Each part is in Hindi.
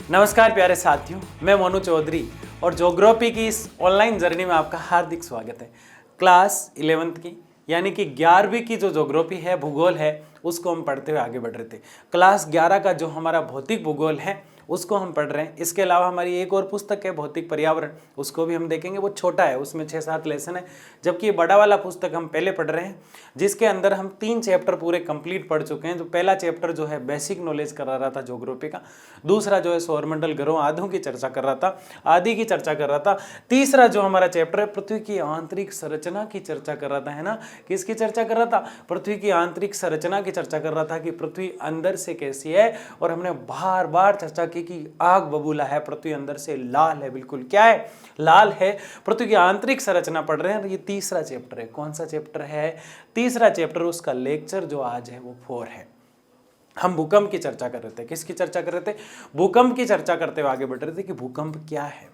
नमस्कार प्यारे साथियों, मैं मोनू चौधरी और ज्योग्राफी की इस ऑनलाइन जर्नी में आपका हार्दिक स्वागत है। क्लास 11th की यानी कि 11वीं की जो ज्योग्राफी है, भूगोल है, उसको हम पढ़ते हुए आगे बढ़ रहे थे। क्लास 11 का जो हमारा भौतिक भूगोल है उसको हम पढ़ रहे हैं। इसके अलावा हमारी एक और पुस्तक है भौतिक पर्यावरण, उसको भी हम देखेंगे। वो छोटा है, उसमें 6-7 लेसन है, जबकि ये बड़ा वाला पुस्तक हम पहले पढ़ रहे हैं, जिसके अंदर हम 3 चैप्टर पूरे कंप्लीट पढ़ चुके हैं। जो पहला चैप्टर जो है बेसिक नॉलेज करा रहा था ज्योग्राफी का, दूसरा जो है सौरमंडल ग्रहों आदि की चर्चा कर रहा था, तीसरा जो हमारा चैप्टर है पृथ्वी की आंतरिक संरचना की चर्चा कर रहा था, है ना। किसकी चर्चा कर रहा था? पृथ्वी की आंतरिक संरचना की चर्चा कर रहा था कि पृथ्वी अंदर से कैसी है। और हमने बार बार चर्चा की कि आग बबूला है, पृथ्वी अंदर से लाल है, बिल्कुल क्या है? लाल है। पृथ्वी की आंतरिक संरचना पढ़ रहे हैं। ये तीसरा चैप्टर है। कौन सा चैप्टर है? तीसरा चैप्टर। उसका लेक्चर जो आज है वो 4 है। हम भूकंप की चर्चा कर रहे थे। किसकी चर्चा कर रहे थे? भूकंप की चर्चा करते हुए आगे बढ़ रहे थे कि भूकंप क्या है,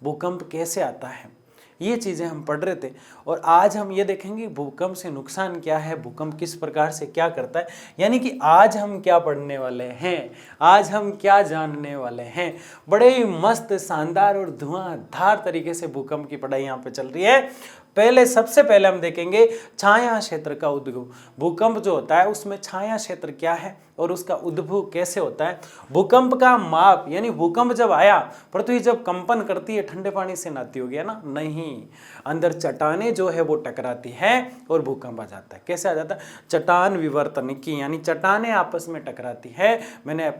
भूकंप कैसे आता है, ये चीज़ें हम पढ़ रहे थे। और आज हम ये देखेंगे भूकंप से नुकसान क्या है, भूकंप किस प्रकार से क्या करता है। यानी कि आज हम क्या पढ़ने वाले हैं, आज हम क्या जानने वाले हैं। बड़े ही मस्त, शानदार और धुआंधार तरीके से भूकंप की पढ़ाई यहाँ पे चल रही है। सबसे पहले हम देखेंगे छाया क्षेत्र का उद्भव। भूकंप जो होता है उसमें छाया क्षेत्र क्या है और उसका उद्भव कैसे होता है। भूकंप का माप, यानी भूकंप जब आया, पृथ्वी जब कंपन करती है, ठंडे पानी से नहाती होगी, है ना? नहीं, अंदर चट्टाने जो है वो टकराती है और भूकंप आ जाता है। कैसे आ जाता है? चट्टान विवर्तन की, यानी चट्टाने आपस में टकराती है। मैंने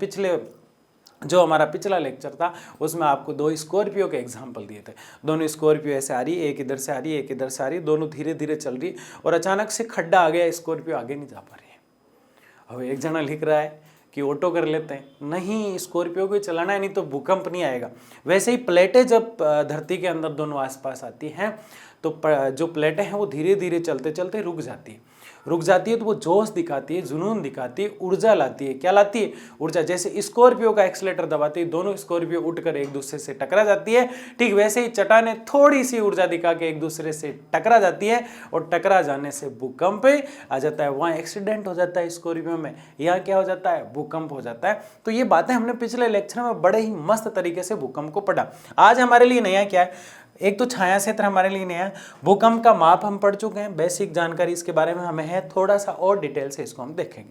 जो हमारा पिछला लेक्चर था उसमें आपको 2 स्कॉर्पियो के एग्जाम्पल दिए थे। दोनों स्कॉर्पियो ऐसे आ रही है, एक इधर से आ रही है, एक इधर से आ रही है, दोनों धीरे धीरे चल रही है और अचानक से खड्डा आ गया, स्कॉर्पियो आगे नहीं जा पा रही है। अब एक जना लिख रहा है कि ऑटो कर लेते हैं। नहीं, स्कॉर्पियो को चलाना है, नहीं तो भूकंप नहीं आएगा। वैसे ही प्लेटें जब धरती के अंदर दोनों आसपास आती हैं तो जो प्लेटें हैं वो धीरे धीरे चलते चलते रुक जाती है तो वो जोश दिखाती है, जुनून दिखाती है, ऊर्जा लाती है। क्या लाती है? ऊर्जा। जैसे स्कॉर्पियो का एक्सीलेटर दबाती है, दोनों स्कॉर्पियो उठकर एक दूसरे से टकरा जाती है, ठीक वैसे ही चट्टानें थोड़ी सी ऊर्जा दिखा के एक दूसरे से टकरा जाती है और टकरा जाने से भूकंप आ जाता है। वहाँ एक्सीडेंट हो जाता है स्कॉर्पियो में, यहाँ क्या हो जाता है? भूकंप हो जाता है। तो ये बातें हमने पिछले लेक्चर में बड़े ही मस्त तरीके से भूकंप को पढ़ा। आज हमारे लिए नया क्या है? एक तो छाया क्षेत्र हमारे लिए नया है, भूकंप का माप हम पढ़ चुके हैं, बेसिक जानकारी इसके बारे में हमें है, थोड़ा सा और डिटेल से इसको हम देखेंगे।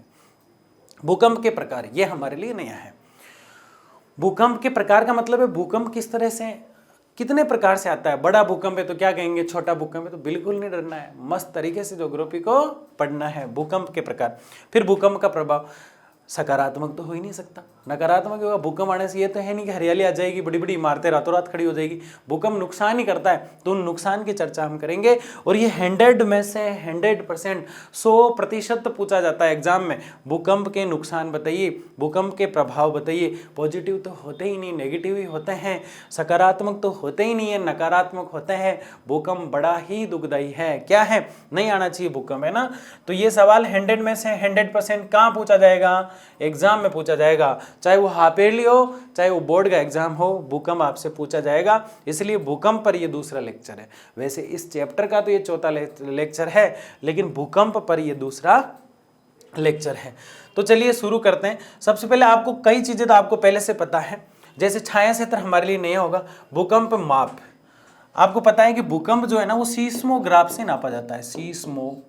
भूकंप के प्रकार, ये हमारे लिए नया है। भूकंप के प्रकार का मतलब है भूकंप किस तरह से, कितने प्रकार से आता है। बड़ा भूकंप है तो क्या कहेंगे? छोटा भूकंप है तो बिल्कुल नहीं डरना है, मस्त तरीके से ज्योग्राफी को पढ़ना है। भूकंप के प्रकार, फिर भूकंप का प्रभाव। सकारात्मक तो हो ही नहीं सकता, नकारात्मक होगा। भूकंप आने से ये तो है नहीं कि हरियाली आ जाएगी, बड़ी बड़ी इमारतें रातों रात खड़ी हो जाएगी। भूकंप नुकसान ही करता है, तो उन नुकसान की चर्चा हम करेंगे। और ये 100 में से 100%, 100% पूछा जाता है एग्जाम में। भूकंप के नुकसान बताइए, भूकंप के प्रभाव बताइए। पॉजिटिव तो होते ही नहीं, नेगेटिव ही होते हैं। सकारात्मक तो होते ही नहीं है, नकारात्मक होते हैं। भूकंप बड़ा ही दुखदायी है। क्या है? नहीं आना चाहिए भूकंप, है ना। तो ये सवाल 100 में से 100% कहाँ पूछा जाएगा? एग्जाम में पूछा जाएगा। चाहे वो हाफ ईयरली हो, चाहे वो बोर्ड का एग्जाम हो, भूकंप आपसे पूछा जाएगा। इसलिए भूकंप पर ये दूसरा लेक्चर है। वैसे इस चैप्टर का तो ये चौथा लेक्चर है, लेकिन भूकंप पर ये दूसरा लेक्चर है। तो चलिए शुरू करते हैं। सबसे पहले आपको कई चीजें तो आपको पहले से पता है, जैसे छाया क्षेत्र हमारे लिए नया होगा। भूकंप माप, आपको पता है कि भूकंप जो है ना वो सीस्मोग्राफ से नापा जाता है। सीस्मोग्राफ।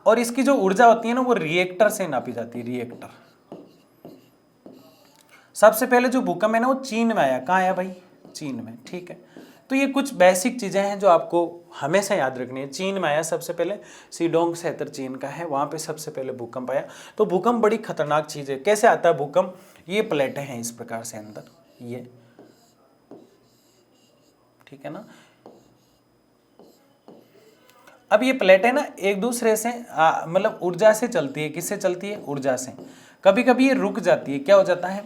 और इसकी जो ऊर्जा होती है ना वो रिएक्टर से नापी जाती है। रिएक्टर। सबसे पहले जो भूकंप है ना वो चीन में आया। कहाँ आया भाई? चीन में, ठीक है। तो ये कुछ बेसिक चीजें हैं जो आपको हमेशा याद रखनी है। चीन में आया सबसे पहले, सीडोंग क्षेत्र चीन का है, वहां पे सबसे पहले भूकंप आया। तो भूकंप बड़ी खतरनाक चीज है। कैसे आता है भूकंप? ये प्लेटें हैं इस प्रकार से अंदर, ये, ठीक है ना। अब ये प्लेटें ना एक दूसरे से मतलब ऊर्जा से चलती है। किससे चलती है? ऊर्जा से। कभी कभी ये रुक जाती है। क्या हो जाता है?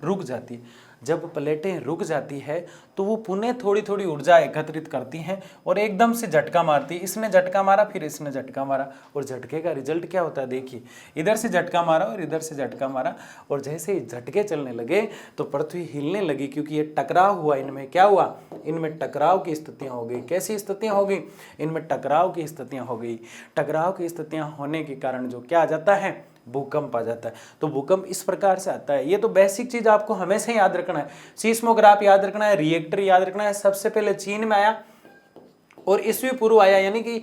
रुक जाती है। जब प्लेटें रुक जाती है तो वो पुनः थोड़ी थोड़ी ऊर्जा एकत्रित करती हैं और एकदम से झटका मारती है। इसने झटका मारा, फिर इसने झटका मारा, और झटके का रिजल्ट क्या होता है? देखिए, इधर से झटका मारा और इधर से झटका मारा, और जैसे ही झटके चलने लगे तो पृथ्वी हिलने लगी, क्योंकि ये टकराव हुआ। इनमें क्या हुआ? इनमें टकराव की स्थितियां हो गई। कैसी स्थितियां हो गई? इनमें टकराव की स्थितियां हो गई। टकराव की स्थितियां होने के कारण जो क्या आ जाता है? भूकंप आ जाता है। तो भूकंप इस प्रकार से आता है। ये तो बेसिक चीज आपको हमेशा याद रखना है। सीस्मोग्राफ याद रखना है, रिएक्टर याद रखना है। सबसे पहले चीन में आया और ईसवी पूर्व आया, यानी कि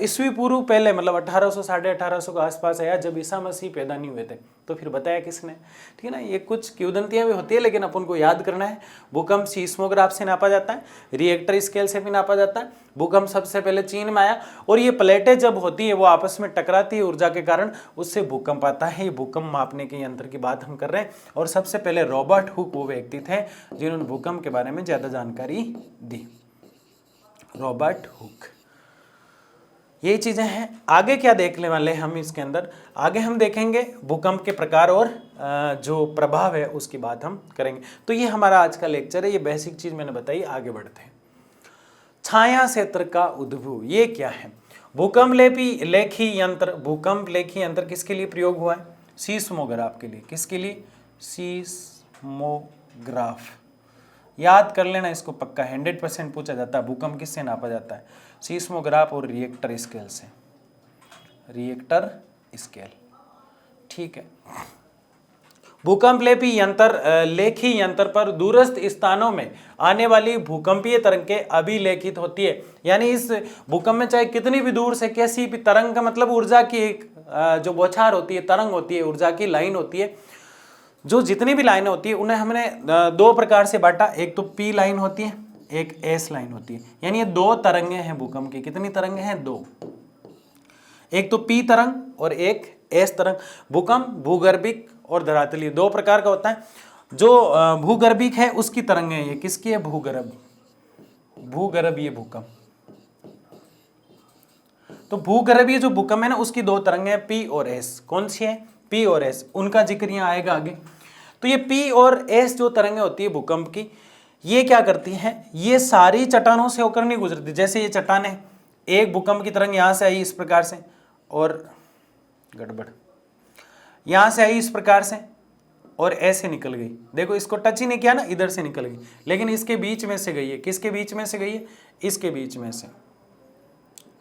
ईसवी पूर्व पहले मतलब 1800 साढ़े 1800 के आसपास आया, जब ईसा मसीह पैदा नहीं हुए थे। तो फिर बताया किसने, ठीक है ना। ये कुछ किंवदंतियां भी होती है, लेकिन अपन को याद करना है। भूकंप सीस्मोग्राफ से नापा जाता है, रिएक्टर स्केल से भी नापा जाता है। भूकंप सबसे पहले चीन में आया और ये प्लेटें जब होती है वो आपस में टकराती है ऊर्जा के कारण, उससे भूकंप आता है। ये भूकंप मापने के यंत्र की बात हम कर रहे हैं। और सबसे पहले रॉबर्ट हुक वो व्यक्ति थे जिन्होंने भूकंप के बारे में ज्यादा जानकारी दी, रॉबर्ट हुक। ये चीजें हैं। आगे क्या देखने वाले हम इसके अंदर, आगे हम देखेंगे भूकंप के प्रकार और जो प्रभाव है उसकी बात हम करेंगे। तो ये हमारा आज का लेक्चर है। ये बेसिक चीज मैंने बताई। आगे बढ़ते हैं। छाया क्षेत्र का उद्भव ये क्या है। भूकंप लेखी यंत्र, भूकंप लेखी यंत्र किसके लिए प्रयोग हुआ है, सीस्मोग्राफ के लिए। किसके लिए, सीस्मोग्राफ। याद कर लेना इसको पक्का, 100% पूछा जाता है। भूकंप किससे नापा जाता है, सीस्मोग्राफ और रिएक्टर स्केल से, रिएक्टर स्केल, ठीक है। भूकंप लेखी यंत्र पर दूरस्थ स्थानों में आने वाली भूकंपीय तरंगें अभिलेखित होती है। यानी इस भूकंप में चाहे कितनी भी दूर से कैसी भी तरंग का मतलब ऊर्जा की एक जो बौछार होती है, तरंग होती है, ऊर्जा की लाइन होती है, जो जितनी भी लाइनें होती है उन्हें हमने दो प्रकार से बांटा। एक तो पी लाइन होती है, एक एस लाइन होती है। यानी ये दो तरंगें हैं भूकंप की। कितनी तरंगें हैं, दो। एक तो पी तरंग और एक एस तरंग। भूकंप भूगर्भिक और धरातलीय दो प्रकार का होता है। जो भूगर्भिक है उसकी तरंगें ये किसकी है, भूगर्भीय भूकंप। तो भूगर्भीय जो भूकंप है ना उसकी दो तरंगें हैं, पी और एस। कौन सी है, पी और एस। उनका जिक्र यहाँ आएगा आगे। तो ये पी और एस जो तरंगें होती है भूकंप की, ये क्या करती हैं, ये सारी चट्टानों से होकर नहीं गुजरती। जैसे ये चट्टान है, एक भूकंप की तरंग यहां से आई इस प्रकार से, और गड़बड़ यहां से आई इस प्रकार से और ऐसे निकल गई। देखो इसको टच ही नहीं किया ना, इधर से निकल गई, लेकिन इसके बीच में से गई है। किसके बीच में से गई है, इसके बीच में से,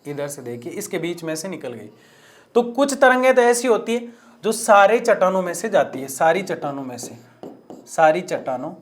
इधर से देखिए इसके बीच में से निकल गई। तो कुछ तरंगें तो ऐसी होती है जो सारे चट्टानों में से जाती है, सारी चट्टानों में से, सारी चट्टानों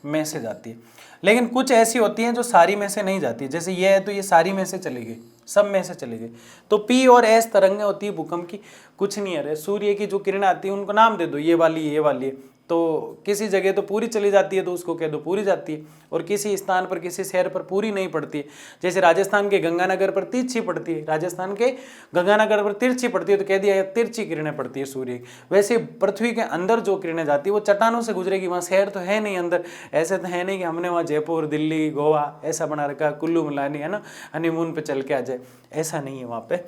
में से जाती है। लेकिन कुछ ऐसी होती हैं जो सारी में से नहीं जाती। जैसे ये है तो ये सारी में से चली गई, सब में से चली गई। तो पी और एस तरंगें होती है भूकंप की। कुछ नहीं है, सूर्य की जो किरणें आती है उनको नाम दे दो, ये वाली ये वाली है। तो किसी जगह तो पूरी चली जाती है तो उसको कह दो पूरी जाती है, और किसी स्थान पर किसी शहर पर पूरी नहीं पड़ती है। जैसे राजस्थान के गंगानगर पर तिरछी पड़ती है, राजस्थान के गंगानगर पर तिरछी पड़ती है तो कह दिया तिरछी किरणें पड़ती है सूर्य। वैसे पृथ्वी के अंदर जो किरणें जाती है वो चट्टानों से गुजरेगी। वहाँ शहर तो है नहीं अंदर। ऐसे तो है नहीं कि हमने वहाँ जयपुर, दिल्ली, गोवा ऐसा बना रखा, कुल्लू मनाली है ना, हनीमून पे चल के आ जाए, ऐसा नहीं है वहाँ पे।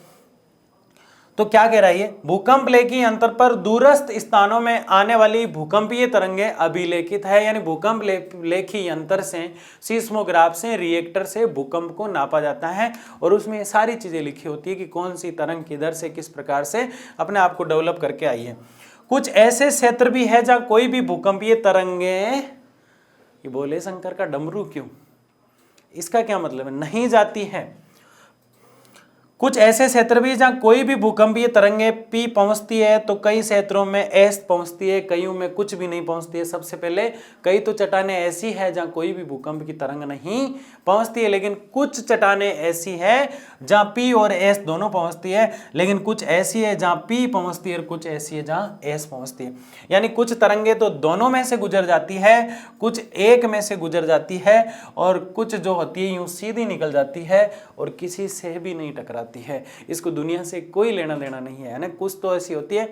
तो क्या कह रहा है ये, भूकंप लेखी यंत्र पर दूरस्थ स्थानों में आने वाली भूकंपीय तरंगें अभिलेखित है। यानी भूकंप लेखी यंत्र से, सीस्मोग्राफ से, रिएक्टर से भूकंप को नापा जाता है और उसमें सारी चीजें लिखी होती है कि कौन सी तरंग किधर से किस प्रकार से अपने आप को डेवलप करके आई है। कुछ ऐसे क्षेत्र भी है जहां कोई भी भूकंपीय तरंगें, ये बोले शंकर का डमरू क्यों, इसका क्या मतलब है, नहीं जाती है। कुछ ऐसे क्षेत्र भी जहां कोई भी भूकंपीय तरंगें पी पहुंचती है तो कई क्षेत्रों में एस पहुंचती है, कईयों में कुछ भी नहीं पहुंचती है। सबसे पहले कई तो चट्टानें ऐसी है जहां कोई भी भूकंप की तरंग नहीं पहुंचती है, लेकिन कुछ चट्टानें ऐसी है जहां पी और एस दोनों पहुंचती है। लेकिन कुछ ऐसी है जहां पी पहुंचती है और कुछ ऐसी है जहां एस पहुंचती है। यानी कुछ तरंगें तो दोनों में से गुजर जाती है, कुछ एक में से गुजर जाती है, और कुछ जो होती है यूं सीधी निकल जाती है और किसी से भी नहीं टकराती है। इसको दुनिया से कोई लेना देना नहीं है ना। कुछ तो ऐसी होती है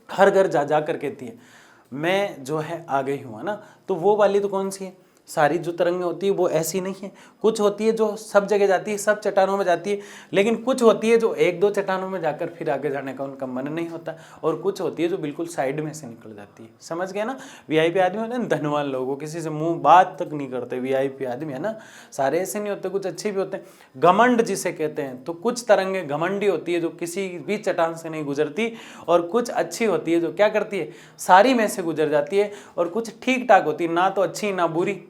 हर घर जा जा कर कहती है मैं जो है आ गई हूं, है ना। तो वो वाली तो कौन सी है, सारी जो तरंगें होती है वो ऐसी नहीं है। कुछ होती है जो सब जगह जाती है, सब चट्टानों में जाती है, लेकिन कुछ होती है जो एक दो चट्टानों में जाकर फिर आगे जाने का उनका मन नहीं होता, और कुछ होती है जो बिल्कुल साइड में से निकल जाती है। समझ गए ना। वीआईपी आदमी होते हैं धनवान लोग, वो किसी से मुंह बात तक नहीं करते, वीआईपी आदमी है ना। सारे ऐसे नहीं होते, कुछ अच्छे भी होते हैं। घमंड जिसे कहते हैं, तो कुछ तरंगें घमंडी होती है जो किसी भी चट्टान से नहीं गुजरती, और कुछ अच्छी होती है जो क्या करती है सारी में से गुजर जाती है, और कुछ ठीक ठाक होती है, ना तो अच्छी ना बुरी।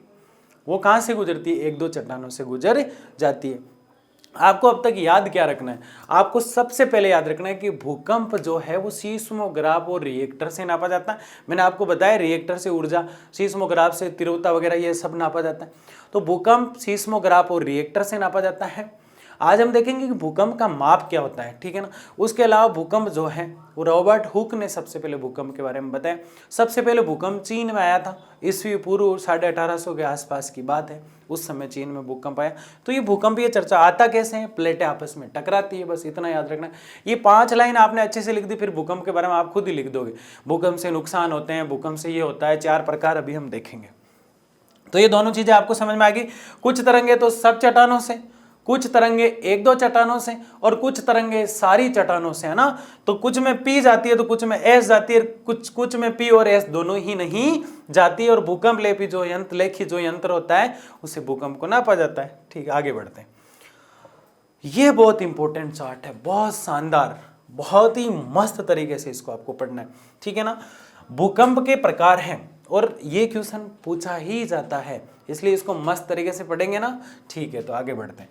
वो कहां से गुजरती है, एक दो चट्टानों से गुजर जाती है। आपको अब तक याद क्या रखना है? आपको सबसे पहले याद रखना है कि भूकंप जो है वो सीस्मोग्राफ और रिएक्टर से नापा जाता है। मैंने आपको बताया रिएक्टर से ऊर्जा, सीस्मोग्राफ से तीव्रता वगैरह ये सब नापा जाता है। तो भूकंप सीस्मोग्राफ और रिएक्टर से नापा जाता है। आज हम देखेंगे कि भूकंप का माप क्या होता है, ठीक है ना। उसके अलावा भूकंप जो है वो रॉबर्ट हुक ने सबसे पहले भूकंप के बारे में बताया। सबसे पहले भूकंप चीन में आया था, ईस्वी पूर्व 1850 के आसपास की बात है, उस समय चीन में भूकंप आया। तो ये भूकंप, ये चर्चा आता कैसे है? प्लेटें आपस में टकराती है, बस इतना याद रखना। ये 5 लाइन आपने अच्छे से लिख दी, फिर भूकंप के बारे में आप खुद ही लिख दोगे। भूकंप से नुकसान होते हैं, भूकंप से ये होता है, 4 प्रकार अभी हम देखेंगे। तो ये दोनों चीजें आपको समझ में आ गई। कुछ तरंगे तो सब चट्टानों से, कुछ तरंगे 1-2 चट्टानों से, और कुछ तरंगे सारी चट्टानों से, है ना। तो कुछ में पी जाती है तो कुछ में एस जाती है, कुछ में पी और एस दोनों ही नहीं जाती है। और भूकंप लेखी जो यंत्र होता है उससे भूकंप को नापा जाता है। ठीक है, आगे बढ़ते हैं। ये बहुत इंपॉर्टेंट चार्ट है, बहुत शानदार, बहुत ही मस्त तरीके से इसको आपको पढ़ना है, ठीक है ना। भूकंप के प्रकार हैं और ये क्वेश्चन पूछा ही जाता है, इसलिए इसको मस्त तरीके से पढ़ेंगे ना। ठीक है, तो आगे बढ़ते हैं।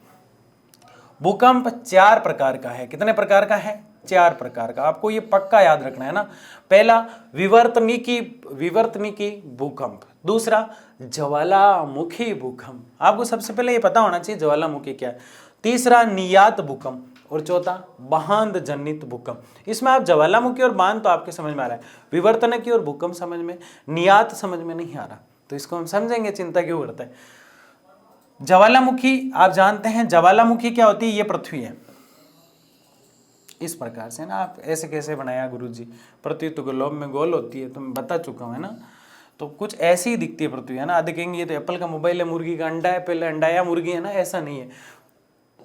भूकंप 4 प्रकार का है। कितने प्रकार का है? 4 प्रकार का। आपको ये पक्का याद रखना है ना। पहला विवर्तनिकी भूकंप, दूसरा ज्वालामुखी भूकंप, आपको सबसे पहले ये पता होना चाहिए ज्वालामुखी क्या है। तीसरा नियात भूकंप, और चौथा बांध जनित भूकंप। इसमें आप ज्वालामुखी और बांध तो आपके समझ में आ रहा है, विवर्तनिकी और भूकंप समझ में, नियात समझ में नहीं आ रहा, तो इसको हम समझेंगे, चिंता क्यों करते हैं। ज्वालामुखी आप जानते हैं, ज्वालामुखी क्या होती है? ये पृथ्वी है, इस प्रकार से ना। आप ऐसे कैसे बनाया गुरुजी? पृथ्वी तो ग्लोब में गोल होती है, तो मैं बता चुका हूँ, है ना। तो कुछ ऐसी ही दिखती है पृथ्वी, है ना। देखेंगे ये तो एप्पल का मोबाइल है, मुर्गी का अंडा है, पहले अंडा या मुर्गी, है ना, ऐसा नहीं है।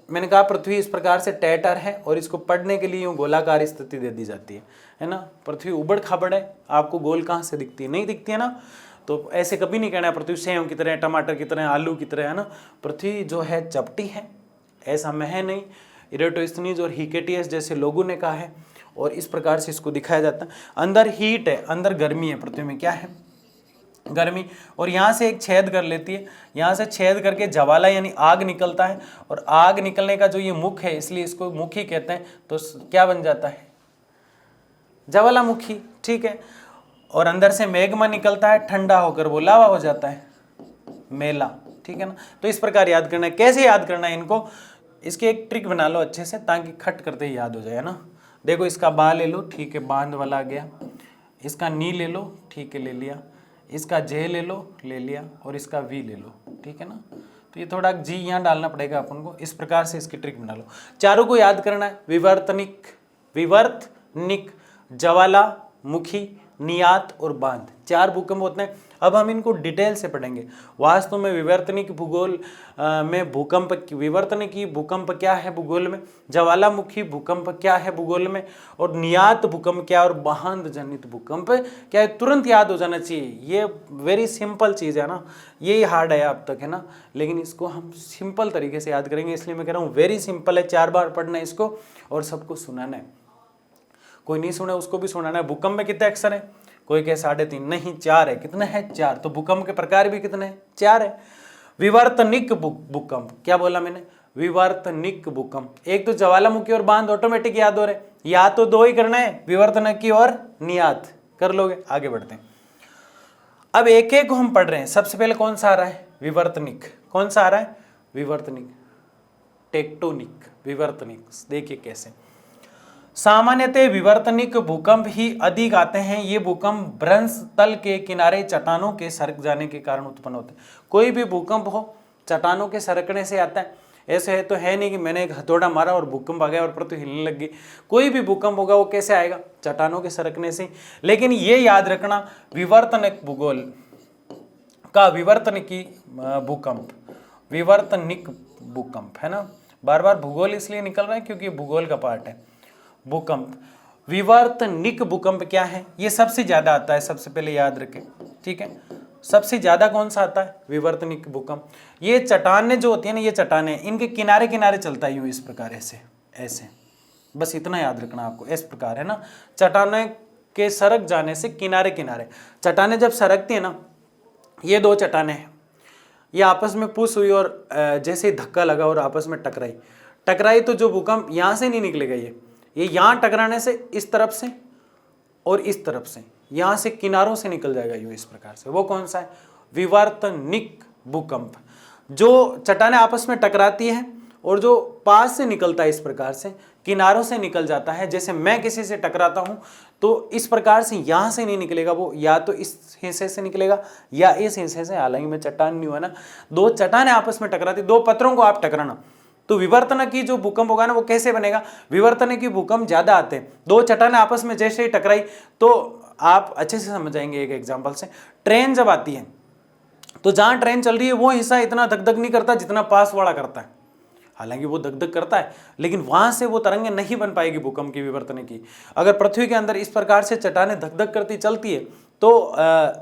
मैंने कहा पृथ्वी इस प्रकार से टैटर है और इसको पढ़ने के लिए यूँ गोलाकार स्थिति दे दी जाती है ना। पृथ्वी उबड़ खाबड़ है, आपको गोल कहाँ से दिखती है? नहीं दिखती है ना। तो ऐसे कभी नहीं कहना है पृथ्वी सेव की तरह, टमाटर की तरह, आलू की तरह, है ना। पृथ्वी जो है चपटी है, ऐसा में है नहीं। इरेटोस्थनीज और हिकेटियस जैसे लोगों ने कहा है, और इस प्रकार से इसको दिखाया जाता है। अंदर हीट है, अंदर गर्मी है, पृथ्वी में क्या है? गर्मी। और यहाँ से एक छेद कर लेती है, यहाँ से छेद करके ज्वाला यानी आग निकलता है, और आग निकलने का जो ये मुख है, इसलिए इसको मुखी कहते हैं। तो क्या बन जाता है? ज्वालामुखी, ठीक है। और अंदर से मैग्मा निकलता है, ठंडा होकर वो लावा हो जाता है, मेला, ठीक है ना। तो इस प्रकार याद करना है। कैसे याद करना है इनको? इसकी एक ट्रिक बना लो अच्छे से, ताकि खट करते ही याद हो जाए, ना। देखो, इसका बा ले लो, ठीक है, बांध वाला आ गया। इसका नी ले लो, ठीक है, ले लिया। इसका जे ले लो, ले लिया। और इसका वी ले लो, ठीक है ना। तो ये थोड़ा जी यहाँ डालना पड़ेगा अपन को। इस प्रकार से इसकी ट्रिक बना लो। चारों को याद करना है। विवर्तनिक, ज्वालामुखी, नियात और बांध, 4 भूकंप होते हैं। अब हम इनको डिटेल से पढ़ेंगे। वास्तव में विवर्तनिक भूगोल में विवर्तनिकी भूकंप क्या है भूगोल में, ज्वालामुखी भूकंप क्या है भूगोल में, और नियात भूकंप क्या, और बांध जनित भूकंप क्या है, तुरंत याद हो जाना चाहिए। ये वेरी सिंपल चीज़ है ना, यही हार्ड है अब तक, है ना, लेकिन इसको हम सिंपल तरीके से याद करेंगे, इसलिए मैं कह रहा हूँ वेरी सिंपल है। 4 बार पढ़ना है इसको और सबको सुनाना है। कोई नहीं सुने उसको भी सुनाना है। भूकंप में कितने अक्षर है? कोई कहे 3.5, नहीं 4 है। कितने हैं? 4। तो भूकंप के प्रकार भी कितने हैं? 4 है। विवर्तनिक भूकंप, क्या बोला मैंने? विवर्तनिक भूकंप। एक तो ज्वालामुखी और बांध ऑटोमेटिक याद हो रहे, या तो 2 ही करना है, विवर्तनिकी और नियात, कर लोगे। आगे बढ़ते हैं। अब एक एक को हम पढ़ रहे हैं। सबसे पहले कौन सा आ रहा है? विवर्तनिक। कौन सा आ रहा है? विवर्तनिक। टेक्टोनिक, विवर्तनिक। देखिए कैसे। सामान्यतः विवर्तनिक भूकंप ही अधिक आते हैं। ये भूकंप भ्रंश तल के किनारे चट्टानों के सरक जाने के कारण उत्पन्न होते हैं। कोई भी भूकंप हो, चट्टानों के सरकने से आता है। ऐसे है तो है नहीं कि मैंने एक हथौड़ा मारा और भूकंप आ गया और पृथ्वी हिलने लग गई। कोई भी भूकंप होगा वो कैसे आएगा? चट्टानों के सरकने से। लेकिन ये याद रखना, विवर्तनिक भूगोल का विवर्तनिकी भूकंप, विवर्तनिक भूकंप, है ना। बार बार भूगोल इसलिए निकल रहा है क्योंकि भूगोल का पार्ट है। भूकंप, विवर्तनिक भूकंप क्या है? ये सबसे ज्यादा आता है, सबसे पहले याद रखें, ठीक है। सबसे ज्यादा कौन सा आता है? विवर्तनिक भूकंप। ये चट्टानें जो होती है ना, ये चट्टानें, इनके किनारे किनारे चलता है यूं, इस प्रकार, ऐसे ऐसे, बस इतना याद रखना आपको। इस प्रकार, है ना, चट्टानें के सरक जाने से किनारे किनारे। चट्टानें जब सरकती है ना, ये 2 चट्टानें हैं, ये आपस में पुश हुई और जैसे ही धक्का लगा और आपस में टकराई, टकराई तो जो भूकंप यहां से नहीं निकलेगा, ये यहां टकराने से इस तरफ से और इस तरफ से, यहां से किनारों से निकल जाएगा यूं इस प्रकार से। वो कौन सा है? विवर्तनिक भूकंप। जो चट्टानें आपस में टकराती हैं और जो पास से निकलता है इस प्रकार से, किनारों से निकल जाता है। जैसे मैं किसी से टकराता हूं तो इस प्रकार से यहां से नहीं निकलेगा, वो या तो इस हिस्से से निकलेगा या इस हिस्से से। हालांकि मैं चट्टान नहीं हुआ ना, दो चट्टानें आपस में टकराती, दो पत्थरों को आप टकराना, तो विवर्तन की जो भूकंप होगा ना वो कैसे बनेगा? विवर्तन की भूकंप ज्यादा आते हैं। दो चट्टानें आपस में जैसे ही टकराई तो आप अच्छे से समझ जाएंगे एक एग्जांपल से। ट्रेन जब आती है तो जहां ट्रेन चल रही है वो हिस्सा इतना धक-धक नहीं करता जितना पास वाला करता है। हालांकि वो धक-धक करता है, लेकिन वहां से वो तरंगें नहीं बन पाएगी भूकंप की, विवर्तन की। अगर पृथ्वी के अंदर इस प्रकार से चट्टानें धक-धक करती चलती है तो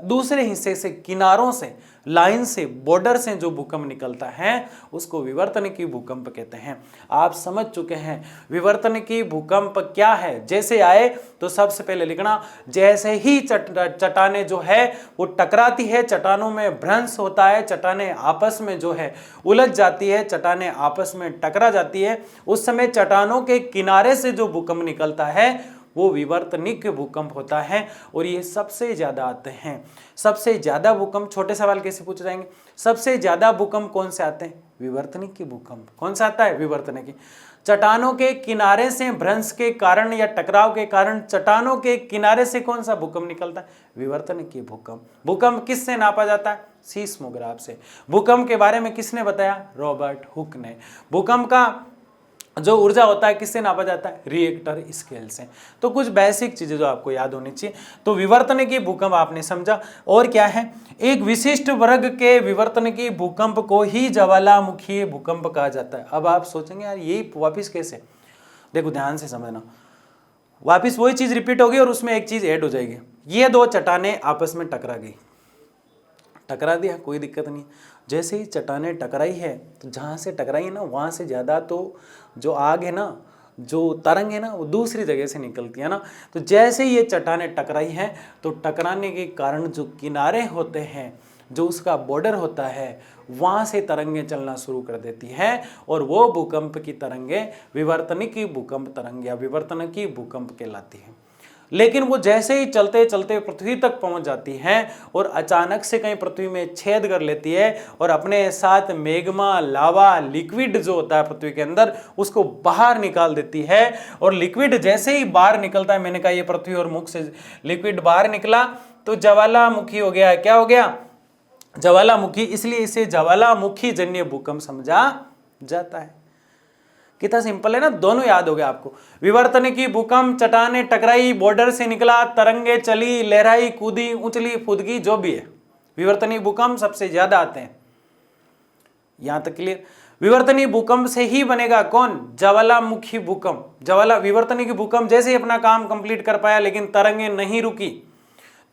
दूसरे हिस्से से, किनारों से, लाइन से, बॉर्डर से जो भूकंप निकलता है उसको विवर्तनिकी भूकंप कहते हैं। आप समझ चुके हैं विवर्तनिकी भूकंप क्या है। जैसे आए तो सबसे पहले लिखना, जैसे ही चट्टानें जो है वो टकराती है, चट्टानों में भ्रंश होता है, चट्टानें आपस में जो है उलझ जाती है, चट्टानें आपस में टकरा जाती है, उस समय चट्टानों के किनारे से जो भूकंप निकलता है वो विवर्तनिक भूकंप होता है। और ये सबसे ज्यादा आते हैं। सबसे ज्यादा भूकंप, छोटे सवाल कैसे पूछे जाएंगे, सबसे ज्यादा भूकंप कौन से आते हैं? विवर्तनिक भूकंप। कौन सा आता है? विवर्तनिक। चट्टानों के किनारे से भ्रंश के कारण या टकराव के कारण चट्टानों के किनारे से कौन सा भूकंप निकलता है? विवर्तनिक भूकंप। भूकंप किससे नापा जाता है? सीस्मोग्राफ से। भूकंप के बारे में किसने बताया? रॉबर्ट हुक ने। भूकंप का जो ऊर्जा होता है किससे नापा जाता है? रिएक्टर स्केल से। तो कुछ बेसिक चीजें जो आपको याद होनी चाहिए। तो विवर्तनिकी भूकंप आपने समझा। और क्या है? एक विशिष्ट वर्ग के विवर्तनिकी भूकंप को ही ज्वालामुखीय भूकंप कहा जाता है। अब आप सोचेंगे यार ये वापिस कैसे? देखो ध्यान से समझना, वापिस वही चीज रिपीट होगी और उसमें एक चीज ऐड हो जाएगी। ये दो चट्टानें आपस में टकरा गई, टकरा दिया, कोई दिक्कत नहीं। जैसे ही चट्टानें टकराई है तो जहाँ से टकराई है ना वहाँ से ज़्यादा तो जो आग है ना, जो तरंग है ना, वो दूसरी जगह से निकलती है ना। तो जैसे ही ये चट्टानें टकराई हैं तो टकराने के कारण जो किनारे होते हैं, जो उसका बॉर्डर होता है, वहाँ से तरंगें चलना शुरू कर देती हैं और वो भूकंप की तरंगें विवर्तनिकी भूकंप तरंग या विवर्तनिकी भूकंप कहलाती हैं। लेकिन वो जैसे ही चलते चलते पृथ्वी तक पहुंच जाती हैं और अचानक से कहीं पृथ्वी में छेद कर लेती है और अपने साथ मैग्मा, लावा, लिक्विड जो होता है पृथ्वी के अंदर उसको बाहर निकाल देती है। और लिक्विड जैसे ही बाहर निकलता है, मैंने कहा ये पृथ्वी और मुख से लिक्विड बाहर निकला तो ज्वालामुखी हो गया। क्या हो गया? ज्वालामुखी। इसलिए इसे ज्वालामुखी जन्य भूकंप समझा जाता है। कितना सिंपल है ना, दोनों याद हो गया आपको। विवर्तनिकी भूकंप, चट्टानें टकराई, बॉर्डर से निकला, तरंगे चली, लहराई, कूदी, उछली, फुदकी, जो भी है, विवर्तनिक भूकंप सबसे ज्यादा आते हैं। यहां तक क्लियर? विवर्तनिक भूकंप से ही बनेगा कौन? ज्वालामुखी भूकंप। विवर्तनिक भूकंप जैसे ही अपना काम कंप्लीट कर पाया लेकिन तरंगे नहीं रुकी,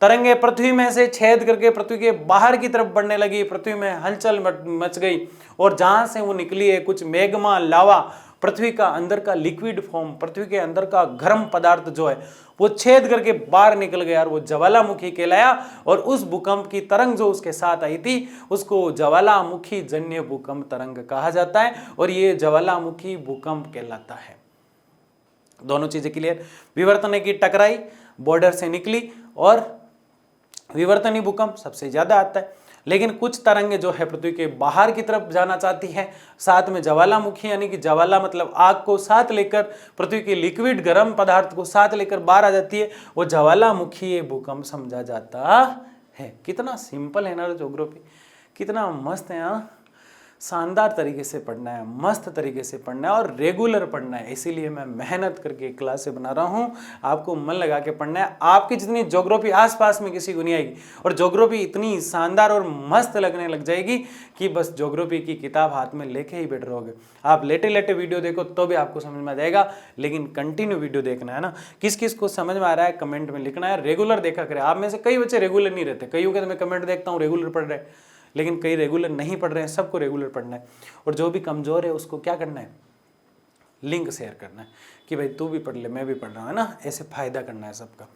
तरंगे पृथ्वी में से छेद करके पृथ्वी के बाहर की तरफ बढ़ने लगी, पृथ्वी में हलचल मच गई और जहां से वो निकली है कुछ मैग्मा, लावा, पृथ्वी का अंदर का लिक्विड फॉर्म, पृथ्वी के अंदर का गर्म पदार्थ जो है वो छेद करके बाहर निकल गया और वो ज्वालामुखी कहलाया। और उस भूकंप की तरंग जो उसके साथ आई थी उसको ज्वालामुखी जन्य भूकंप तरंग कहा जाता है और ये ज्वालामुखी भूकंप कहलाता है। दोनों चीजें क्लियर? विवर्तनिकी टकराई, बॉर्डर से निकली और विवर्तनिक भूकंप सबसे ज्यादा आता है। लेकिन कुछ तरंगे जो है पृथ्वी के बाहर की तरफ जाना चाहती है, साथ में ज्वालामुखी यानी कि ज्वाला मतलब आग को साथ लेकर, पृथ्वी के लिक्विड गर्म पदार्थ को साथ लेकर बाहर आ जाती है, वो ज्वालामुखी भूकंप समझा जाता है। कितना सिंपल है ना ज्योग्राफी, कितना मस्त है। हाँ, शानदार तरीके से पढ़ना है, मस्त तरीके से पढ़ना है और रेगुलर पढ़ना है। इसीलिए मैं मेहनत करके क्लासें बना रहा हूँ, आपको मन लगा के पढ़ना है। आपकी जितनी ज्योग्राफी आसपास में किसी को नहीं आएगी और ज्योग्राफी इतनी शानदार और मस्त लगने लग जाएगी कि बस ज्योग्राफी की किताब हाथ में लेके ही बैठ रहोगे। आप लेटे लेटे वीडियो देखो तो भी आपको समझ में आ जाएगा, लेकिन कंटिन्यू वीडियो देखना है ना। किस किस को समझ में आ रहा है कमेंट में लिखना है, रेगुलर देखा करें। आप में से कई बच्चे रेगुलर नहीं रहते, कईयों के तो मैं कमेंट देखता हूँ रेगुलर पढ़ रहे, लेकिन कई रेगुलर नहीं पढ़ रहे हैं। सबको रेगुलर पढ़ना है और जो भी कमजोर है उसको क्या करना है? लिंक शेयर करना है कि भाई तू भी पढ़ ले, मैं भी पढ़ रहा हूँ, है ना। ऐसे फायदा करना है सबका।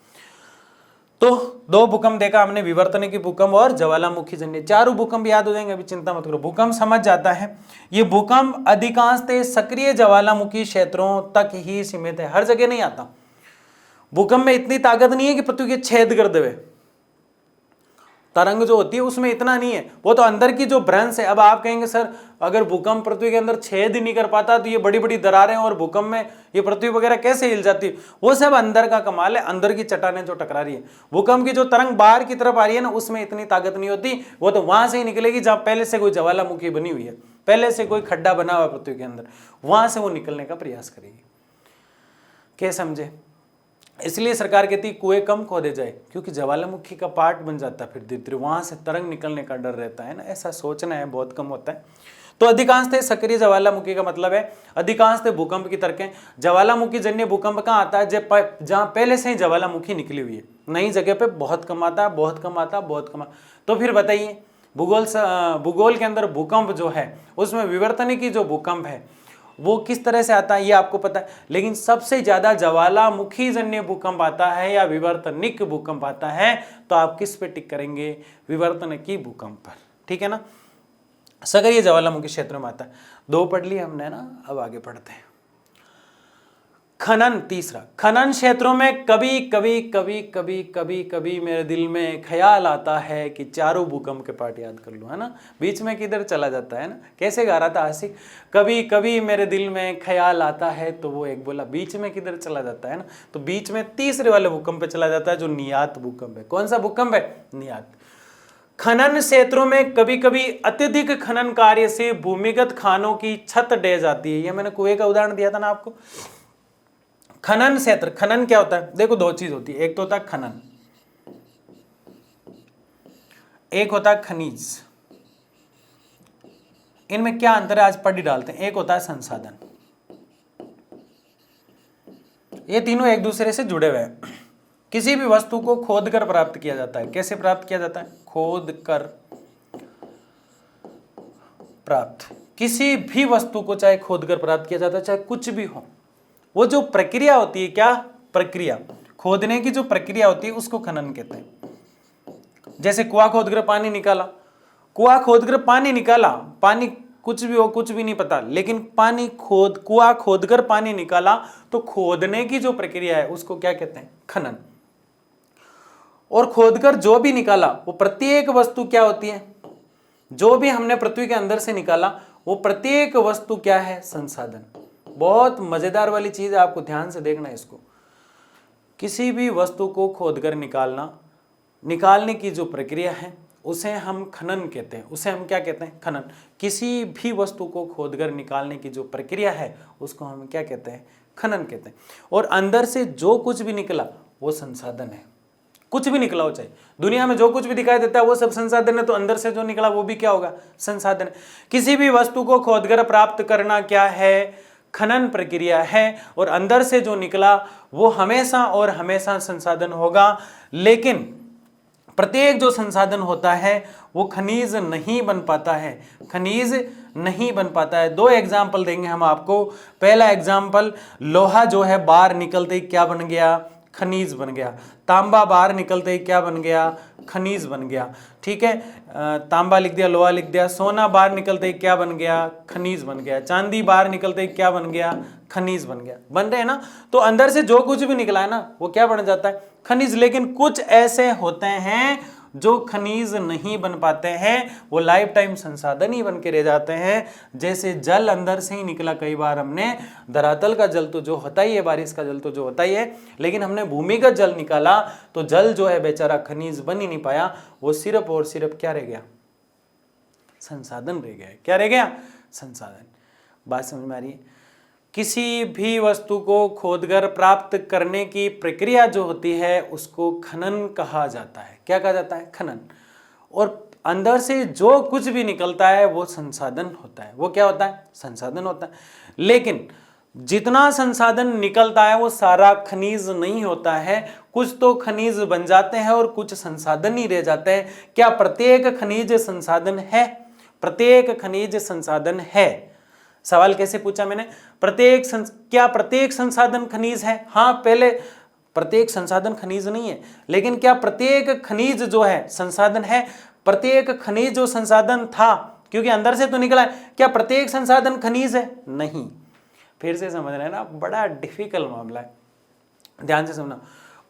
तो दो भूकंप देखा हमने, विवर्तनिकी भूकंप और ज्वालामुखी जन्य। चारों भूकंप याद हो जाएंगे, अभी चिंता मत करो, भूकंप समझ जाता है। ये भूकंप अधिकांशतः सक्रिय ज्वालामुखी क्षेत्रों तक ही सीमित है, हर जगह नहीं आता। भूकंप में इतनी ताकत नहीं है कि पृथ्वी के छेद कर देवे, तरंग जो होती है उसमें इतना नहीं है, वो तो अंदर की जो भ्रंश है। अब आप कहेंगे सर अगर भूकंप पृथ्वी के अंदर छेद ही नहीं कर पाता तो ये बड़ी बड़ी दरारें और भूकंप में ये पृथ्वी वगैरह कैसे हिल जाती है? वो सब अंदर का कमाल है, अंदर की चट्टानें जो टकरा रही है। भूकंप की जो तरंग बाहर की तरफ आ रही है ना, उसमें इतनी ताकत नहीं होती, वो तो वहां से ही निकलेगी जहां पहले से कोई ज्वालामुखी बनी हुई है, पहले से कोई खड्डा बना हुआ पृथ्वी के अंदर, वहां से वो निकलने का प्रयास करेगी। क्या समझे? इसलिए सरकार कहती है कुएं कम खोदे जाए, क्योंकि ज्वालामुखी का पार्ट बन जाता है, फिर धीरे धीरे वहां से तरंग निकलने का डर रहता है ना, ऐसा सोचना है, बहुत कम होता है। तो अधिकांशतः सक्रिय ज्वालामुखी का मतलब है अधिकांशतः भूकंप की तरकें। ज्वालामुखी जन्य भूकंप कहाँ आता है? जहां पहले से ही ज्वालामुखी निकली हुई है, नई जगह पे बहुत कम आता है, बहुत कम आता है, बहुत कम। तो फिर बताइए भूगोल के अंदर भूकंप जो है उसमें विवर्तनिकी जो भूकंप है वो किस तरह से आता है ये आपको पता है, लेकिन सबसे ज्यादा ज्वालामुखी जन्य भूकंप आता है या विवर्तनिक भूकंप आता है, तो आप किस पे टिक करेंगे? विवर्तनिकी भूकंप पर, ठीक है ना। सक्रिय ज्वालामुखी क्षेत्र में आता है। दो पढ़ लिए हमने ना, अब आगे पढ़ते हैं। खनन, तीसरा, खनन क्षेत्रों में कभी कभी कभी कभी कभी कभी मेरे दिल में ख्याल आता है कि चारों भूकंप के पार्ट याद कर लूं, है ना। बीच में किधर चला जाता है ना, कैसे गा रहा था आशिक, कभी कभी मेरे दिल में ख्याल आता है, तो वो एक बोला बीच में किधर चला जाता है ना, तो बीच में तीसरे वाले भूकंप पे चला जाता है जो नियात भूकंप है। कौन सा भूकंप है? नियात। खनन क्षेत्रों में कभी कभी अत्यधिक खनन कार्य से भूमिगत खानों की छत ढह जाती है। ये मैंने कुएं का उदाहरण दिया था ना आपको। खनन क्षेत्र, खनन क्या होता है? देखो दो चीज होती है, एक तो होता है खनन, एक होता है खनिज। इनमें क्या अंतर है आज पढ़ ही डालते हैं। एक होता है संसाधन, ये तीनों एक दूसरे से जुड़े हुए हैं। किसी भी वस्तु को खोदकर प्राप्त किया जाता है। कैसे प्राप्त किया जाता है? खोदकर प्राप्त। किसी भी वस्तु को चाहे खोदकर प्राप्त किया जाता है, चाहे कुछ भी हो, वो जो प्रक्रिया होती है, क्या प्रक्रिया, खोदने की जो प्रक्रिया होती है उसको खनन कहते हैं। जैसे कुआं खोदकर पानी निकाला, कुआं खोदकर पानी निकाला, पानी कुछ भी हो, कुछ भी नहीं पता, लेकिन कुआं खोदकर पानी निकाला, तो खोदने की जो प्रक्रिया है उसको क्या कहते हैं? खनन। और खोदकर जो भी निकाला, वो प्रत्येक वस्तु क्या होती है? जो भी हमने पृथ्वी के अंदर से निकाला, वो प्रत्येक वस्तु क्या है? संसाधन। बहुत मजेदार वाली चीज है, आपको ध्यान से देखना है इसको। किसी भी वस्तु को खोदकर निकालने की जो प्रक्रिया है उसे हम खनन कहते हैं। उसे हम क्या कहते हैं? खनन। किसी भी वस्तु को खोदकर निकालने की जो प्रक्रिया है उसको हम क्या कहते हैं? खनन कहते हैं। और अंदर से जो कुछ भी निकला वो संसाधन है। कुछ भी निकला हो, चाहे दुनिया में जो कुछ भी दिखाई देता है वो सब संसाधन है, तो अंदर से जो निकला वो भी क्या होगा? संसाधन है। किसी भी वस्तु को खोदकर प्राप्त करना क्या है? खनन प्रक्रिया है। और अंदर से जो निकला वो हमेशा और हमेशा संसाधन होगा। लेकिन प्रत्येक जो संसाधन होता है वो खनिज नहीं बन पाता है, खनिज नहीं बन पाता है। दो एग्जाम्पल देंगे हम आपको। पहला एग्जाम्पल, लोहा जो है बाहर निकलते ही क्या बन गया? खनिज बन गया। तांबा बाहर निकलते ही क्या बन गया? खनिज बन गया। ठीक है, तांबा लिख दिया, लोहा लिख दिया। सोना बाहर निकलते ही क्या बन गया? खनिज बन गया। चांदी बाहर निकलते ही क्या बन गया? खनिज बन गया। बन रहे हैं ना। तो अंदर से जो कुछ भी निकला है ना वो क्या बन जाता है? खनिज। लेकिन कुछ ऐसे होते हैं जो खनिज नहीं बन पाते हैं, वो लाइफ टाइम संसाधन ही बन के रह जाते हैं। जैसे जल अंदर से ही निकला, कई बार हमने धरातल का जल तो जो होता ही है, बारिश का जल तो जो होता ही है, लेकिन हमने भूमिगत जल निकाला तो जल जो है बेचारा खनिज बन ही नहीं पाया, वो सिर्फ और सिर्फ क्या रह गया? संसाधन रह गया। क्या रह गया? संसाधन। बात समझ में आ रही है? किसी भी वस्तु को खोदकर प्राप्त करने की प्रक्रिया जो होती है उसको खनन कहा जाता है। क्या कहा जाता है? खनन। और अंदर से जो कुछ भी निकलता है वो संसाधन होता है। वो क्या होता है? संसाधन होता है। लेकिन जितना संसाधन निकलता है वो सारा खनिज नहीं होता है। कुछ तो खनिज बन जाते हैं और कुछ संसाधन ही रह जाते हैं। क्या प्रत्येक खनिज संसाधन है? प्रत्येक खनिज संसाधन है। सवाल कैसे पूछा मैंने? क्या प्रत्येक संसाधन खनिज है? हाँ, पहले प्रत्येक संसाधन खनिज नहीं है, लेकिन क्या प्रत्येक खनिज जो है संसाधन है? प्रत्येक खनिज जो संसाधन था, क्योंकि अंदर से तो निकला है, क्या प्रत्येक संसाधन खनिज है? नहीं। फिर से समझ रहे हैं ना, बड़ा डिफिकल्ट मामला है, ध्यान से समझना।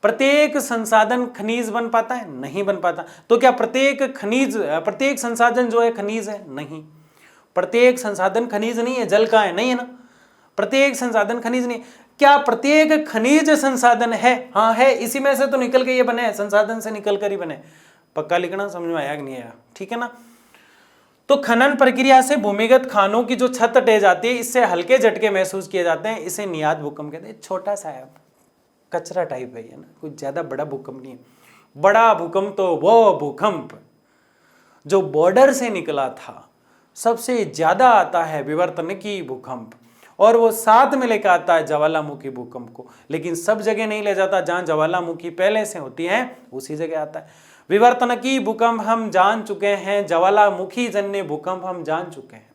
प्रत्येक संसाधन खनिज बन पाता है? नहीं बन पाता। तो क्या प्रत्येक संसाधन जो है खनिज है? नहीं। प्रत्येक संसाधन खनिज नहीं है। जल का है? नहीं है ना। प्रत्येक संसाधन खनिज नहीं। क्या प्रत्येक खनिज संसाधन है? हाँ है, इसी में से तो निकल के ये बने हैं, संसाधन से निकल कर ही बने। पक्का लिखना, समझ में आया कि नहीं आया? ठीक है ना। तो खनन प्रक्रिया से भूमिगत खानों की जो छत ढह जाती है, इससे हल्के झटके महसूस किए जाते हैं, इसे नियात भूकंप कहते हैं। छोटा सा है, कचरा टाइप है ना, कुछ ज्यादा बड़ा भूकंप नहीं है। बड़ा भूकंप तो वो भूकंप जो बॉर्डर से निकला था, सबसे ज्यादा आता है विवर्तनिकी भूकंप, और वो साथ में लेकर आता है ज्वालामुखी भूकंप को। लेकिन सब जगह नहीं ले जाता, जहां ज्वालामुखी पहले से होती है उसी जगह आता है। विवर्तनिकी भूकंप हम जान चुके हैं, ज्वालामुखी जन्य भूकंप हम जान चुके हैं।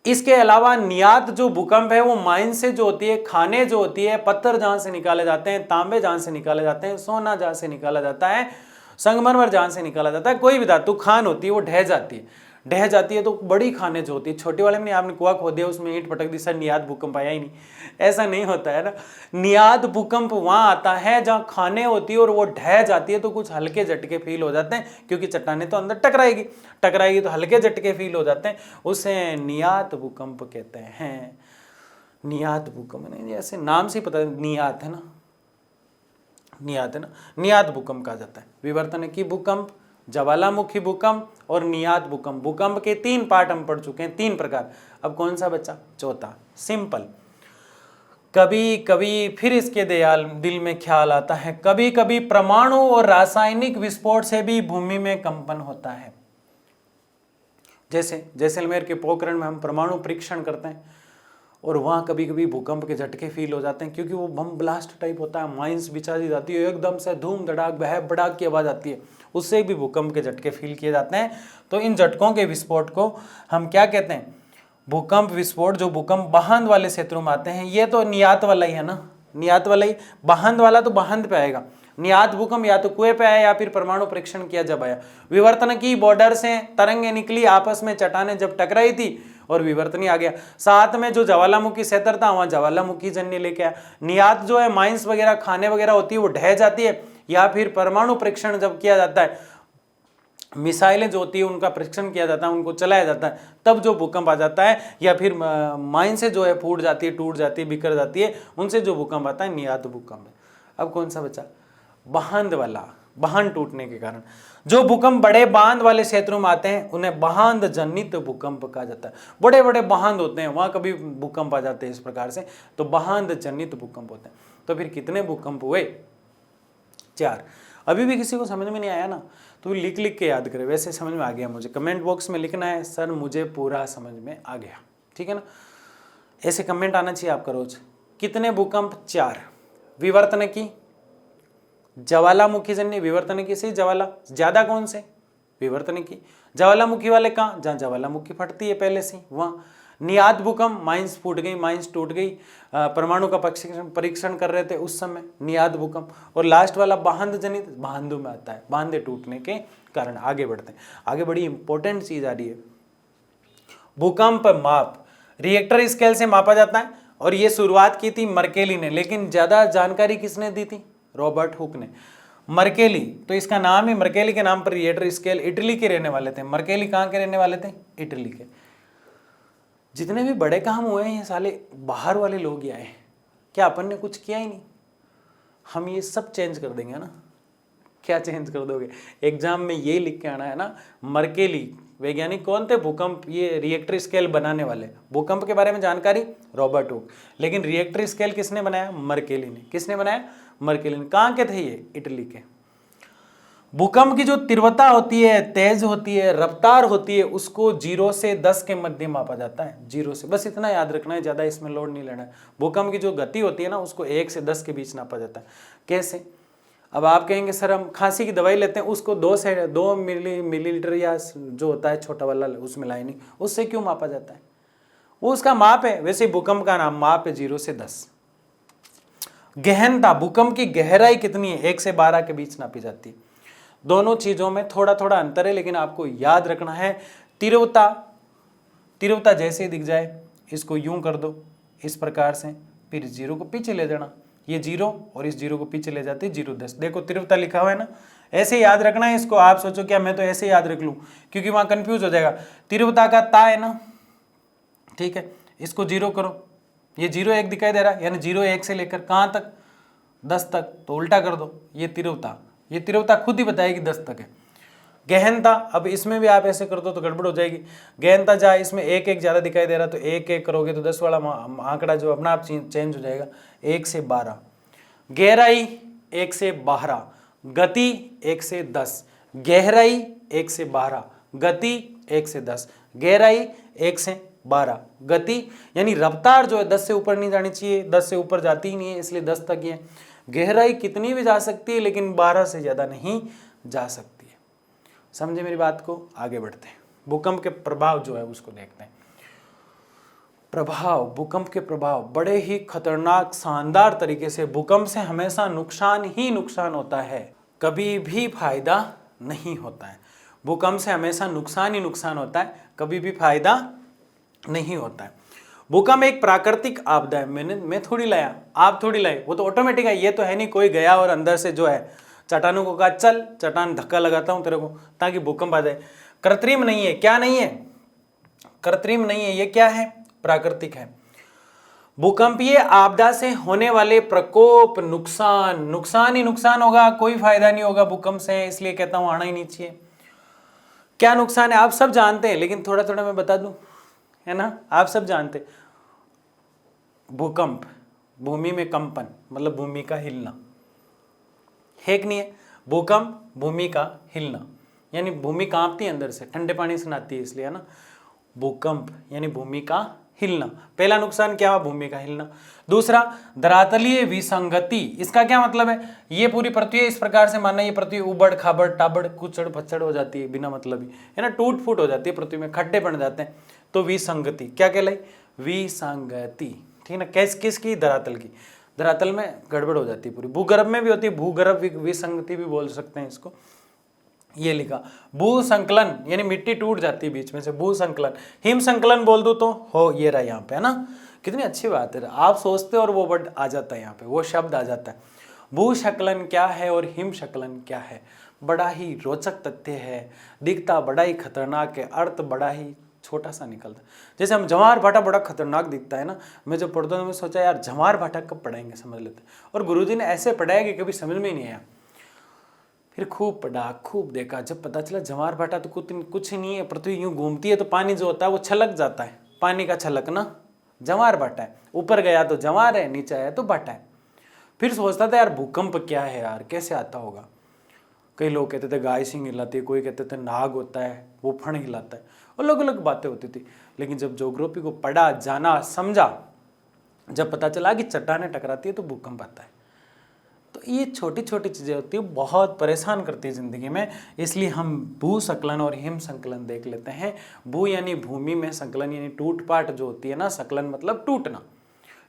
इसके अलावा नियात जो भूकंप है वो माइन से जो होती है, खाने जो होती है, पत्थर जहां से निकाले जाते हैं, तांबे जहां से निकाले जाते हैं, सोना जहां से निकाला जाता है, संगमरमर जहां से निकाला जाता है, कोई भी धातु खान होती है वो ढह जाती है। ढह जाती है तो बड़ी खाने जो होती है, छोटे वाले में नहीं, आपने कुआं खोद दिया उसमें ईंट पटक दी, सर नियात भूकंप आया ही नहीं, ऐसा नहीं होता है ना। नियात भूकंप वहां आता है जहां खाने होती है और वो ढह जाती है, तो कुछ हल्के झटके फील हो जाते हैं, क्योंकि चट्टाने तो अंदर टकराएगी तो हल्के झटके फील हो जाते हैं, उसे नियात भूकंप कहते हैं। नियात भूकंप नहीं, ऐसे नाम से पता नियात है ना, नियात है ना, नियात भूकंप कहा जाता है। विवर्तनिकी भूकंप, ज्वालामुखी भूकंप और नियात भूकंप। भूकंप के 3 पार्ट हम पढ़ चुके हैं, 3 प्रकार। अब कौन सा बचा? चौथा, सिंपल। कभी कभी फिर इसके दिल में ख्याल आता है, कभी कभी परमाणु और रासायनिक विस्फोट से भी भूमि में कंपन होता है। जैसे जैसलमेर के पोखरण में हम परमाणु परीक्षण करते हैं और वहाँ कभी कभी भूकंप के झटके फील हो जाते हैं, क्योंकि वो बम ब्लास्ट टाइप होता है, माइंस बिछा दी जाती है, एकदम से धूम धड़ाक बह बड़ाक की आवाज़ आती है, उससे भी भूकंप के झटके फील किए जाते हैं। तो इन झटकों के विस्फोट को हम क्या कहते हैं? भूकंप विस्फोट। जो भूकंप बाहंद वाले क्षेत्रों में आते हैं, ये तो नियात वाला ही है ना, नियात वाला ही। बाहंद वाला तो बाहंद पे आएगा, नियात भूकंप या तो कुएं पे आया या फिर परमाणु परीक्षण किया जब आया। विवर्तनिकी बॉर्डर से तरंगें निकली, आपस में चट्टानें जब टकराई थी और विवर्तनी आ गया। साथ में जो ज्वालामुखी क्षेत्र था वहां ज्वालामुखी जन्य लेके आया। नियात जो है माइंस वगैरह खाने वगैरह होती है वो ढह जाती है, या फिर परमाणु परीक्षण जब किया जाता है, मिसाइलें जो होती है उनका परीक्षण किया जाता है, उनको चलाया जाता है, तब जो भूकंप आ जाता है, या फिर माइन से जो है फूट जाती है, टूट जाती है, बिखर जाती है, उनसे जो भूकंप आता है नियात भूकंप है। अब कौन सा बचा? बांध वाला। बांध टूटने के कारण जो भूकंप बड़े बांध वाले क्षेत्रों में आते हैं उन्हें बांध जनित भूकंप कहा जाता है। बड़े बड़े बांध होते हैं, वहां कभी भूकंप आ जाते हैं इस प्रकार से, तो बांध जनित भूकंप होते हैं। तो फिर कितने भूकंप हुए? 4। अभी भी किसी को समझ में नहीं आया ना, तो लिख लिख के याद करे। वैसे समझ में आ गया मुझे, कमेंट बॉक्स में लिखना है सर मुझे पूरा समझ में आ गया, ठीक है ना। ऐसे कमेंट आना चाहिए आपका रोज। कितने भूकंप? 4। विवर्तनिकी, ज्वालामुखी जन्य, विवर्तनिकी से ज्वाला ज्यादा, कौन से? विवर्तनिकी। ज्वालामुखी वाले कहाँ? जहाँ ज्वालामुखी फटती है पहले से, वहाँ। नियात भूकंप, माइंस फूट गई, माइंस टूट गई, परमाणु का परीक्षण कर रहे थे उस समय, नियात भूकंप। और लास्ट वाला बांध जनित, बांधों में आता है, बांधे टूटने के कारण। आगे बढ़ते हैं, आगे बड़ी इंपॉर्टेंट चीज आ रही है। भूकंप माप रिएक्टर स्केल से मापा जाता है, और ये शुरुआत की थी मर्केली ने, लेकिन ज्यादा जानकारी किसने दी थी? रॉबर्ट हुक ने। मर्केली, तो इसका नाम ही मर्केली के नाम पर रिएक्टर स्केल। इटली के रहने वाले थे। मर्केली कहाँ के रहने वाले थे? इटली के। जितने भी बड़े काम हुए हैं ये साले बाहर वाले लोग ही आए, क्या अपन ने कुछ किया ही नहीं। हम ये सब चेंज कर देंगे ना। क्या चेंज कर दोगे? एग्जाम में ये लिख के आना है ना, मर्केली वैज्ञानिक कौन थे? भूकंप, ये रिएक्टर स्केल बनाने वाले। भूकंप के बारे में जानकारी रॉबर्ट हुक, लेकिन रिएक्टर स्केल किसने बनाया? मर्केली ने। किसने बनाया? मर्केली ने। कहाँ के थे ये? इटली के। भूकंप की जो तीव्रता होती है, तेज होती है, रफ्तार होती है, उसको 0 से 10 के मध्य मापा जाता है। 0 से, बस इतना याद रखना है, ज्यादा इसमें लोड नहीं लेना है। भूकंप की जो गति होती है ना, उसको 1 से 10 के बीच नापा जाता है। कैसे? अब आप कहेंगे सर हम खांसी की दवाई लेते हैं, उसको 2 मिलीलीटर या जो होता है छोटा वाला उसमें लाए नहीं, उससे क्यों मापा जाता है? वो उसका माप है। वैसे भूकंप का नाम माप है 0 से 10। गहनता, भूकंप की गहराई कितनी है, 1 से 12 के बीच नापी जाती है। दोनों चीजों में थोड़ा थोड़ा अंतर है, लेकिन आपको याद रखना है तीव्रता, तीव्रता जैसे ही दिख जाए इसको यूं कर दो इस प्रकार से, फिर 0 को पीछे ले जाना, ये 0 और इस 0 को पीछे ले जाते 0 10। देखो तीव्रता लिखा हुआ है ना, ऐसे याद रखना है इसको। आप सोचो क्या मैं तो ऐसे याद रख लूं, क्योंकि वहां कंफ्यूज हो जाएगा। तीव्रता का ता है ना, ठीक है, इसको 0 करो, ये 0 1 दिखाई दे रहा है, यानी 0 1 से लेकर कहां तक, 10 तक, तो उल्टा कर दो, ये तीव्रता खुद ही बताएगी 10 तक है। गहनता, अब इसमें भी आप ऐसे कर दो तो गड़बड़ हो जाएगी। गहनता जहाँ इसमें 1 1 ज्यादा दिखाई दे रहा तो 1 1 करोगे तो 10 वाला आंकड़ा जो अपना आप चेंज हो जाएगा, 1 से 12। गहराई 1 से 12, गति 1 से 10, गहराई 1 से 12, गति 1 से 10, गहराई 1 से 12, गति यानी रफ्तार जो है 10 से ऊपर नहीं जानी चाहिए, 10 से ऊपर जाती ही नहीं है, इसलिए 10 तक ही है। गहराई कितनी भी जा सकती है लेकिन 12 से ज्यादा नहीं जा सकती है। समझे मेरी बात को? आगे बढ़ते हैं, भूकंप के प्रभाव जो है उसको देखते हैं। प्रभाव, भूकंप के प्रभाव बड़े ही खतरनाक शानदार तरीके से, भूकंप से हमेशा नुकसान ही नुकसान होता है, कभी भी फायदा नहीं होता है। भूकंप से हमेशा नुकसान ही नुकसान होता है, कभी भी फायदा नहीं होता है। भूकंप एक प्राकृतिक आपदा है, मैं थोड़ी लाया, आप थोड़ी लाए, वो तो ऑटोमेटिक है। ये तो है नहीं कोई गया और अंदर से जो है चट्टानों को कहा चल चट्टान धक्का लगाता हूं तेरे को ताकि भूकंप आ जाए। कृत्रिम नहीं है, क्या नहीं है, कृत्रिम नहीं है, ये क्या है, प्राकृतिक है। भूकंपीय आपदा से होने वाले प्रकोप, नुकसान, नुकसान ही नुकसान होगा, कोई फायदा नहीं होगा भूकंप से, इसलिए कहता हूं आना ही नहीं चाहिए। क्या नुकसान है आप सब जानते हैं, लेकिन थोड़ा थोड़ा मैं बता दूं, है ना, आप सब जानते। भूकंप, भूमि में कंपन, मतलब भूमि का हिलना है कि नहीं है। भूकंप भूमि का हिलना, यानी भूमि कांपती है अंदर से, ठंडे पानी से नहाती है इसलिए, है ना। भूकंप यानी भूमि का हिलना, पहला नुकसान क्या हुआ, भूमि का हिलना। दूसरा, धरातलीय विसंगति, इसका क्या मतलब है, ये पूरी पृथ्वी इस प्रकार से मानना, ये पृथ्वी उबड़ खाबड़ टाबड़ कुचड़ फचड़ हो जाती है बिना मतलब ही, है ना, टूट फूट हो जाती है, पृथ्वी में खड्डे बन जाते हैं, तो विसंगति क्या कहलाई, विसंगति, ठीक है ना। किसकी, धरातल की, धरातल में गड़बड़ हो जाती है पूरी। भूगर्भ में भी होती है, भूगर्भ विसंगति भी बोल सकते हैं इसको। ये लिखा भू संकलन, यानी मिट्टी टूट जाती है बीच में से, भू संकलन। हिम संकलन बोल दो तो हो, ये रहा यहाँ पे, है ना, कितनी अच्छी बात है, आप सोचते हो और वो वर्ड आ जाता है यहाँ पे, वो शब्द आ जाता है। भू संकलन क्या है और हिम संकलन क्या है, बड़ा ही रोचक तथ्य है, दिखता बड़ा ही खतरनाक है, अर्थ बड़ा ही छोटा सा निकलता है। जैसे हम जवार भाटा बड़ा खतरनाक दिखता है ना, मैं जब पढ़ता हूँ मैं सोचा यार जवार भाटा कब पढ़ाएंगे, समझ लेते, और गुरुजी ने ऐसे पढ़ाया कि कभी समझ में ही नहीं आया। फिर खूब पढ़ा, खूब देखा, जब पता चला जवार भाटा तो कुछ नहीं है, पृथ्वी यूं घूमती है तो पानी जो होता है वो छलक जाता है, पानी का छलकना जवार भाटा है, ऊपर गया तो जवार है, नीचे आया तो भाटा है। फिर सोचता था यार भूकंप क्या है यार, कैसे आता होगा। कई लोग कहते थे गाय सिंह हिलाती है, कोई कहते थे नाग होता है वो फण हिलाता है, अलग अलग बातें होती थी। लेकिन जब ज्योग्राफी को पढ़ा, जाना, समझा, जब पता चला कि चट्टानें टकराती है तो भूकंप आता है। तो ये छोटी छोटी चीज़ें होती है, बहुत परेशान करती है ज़िंदगी में, इसलिए हम भू संकलन और हिम संकलन देख लेते हैं। भू यानी भूमि में, संकलन यानी टूट पाट जो होती है ना, संकलन मतलब टूटना,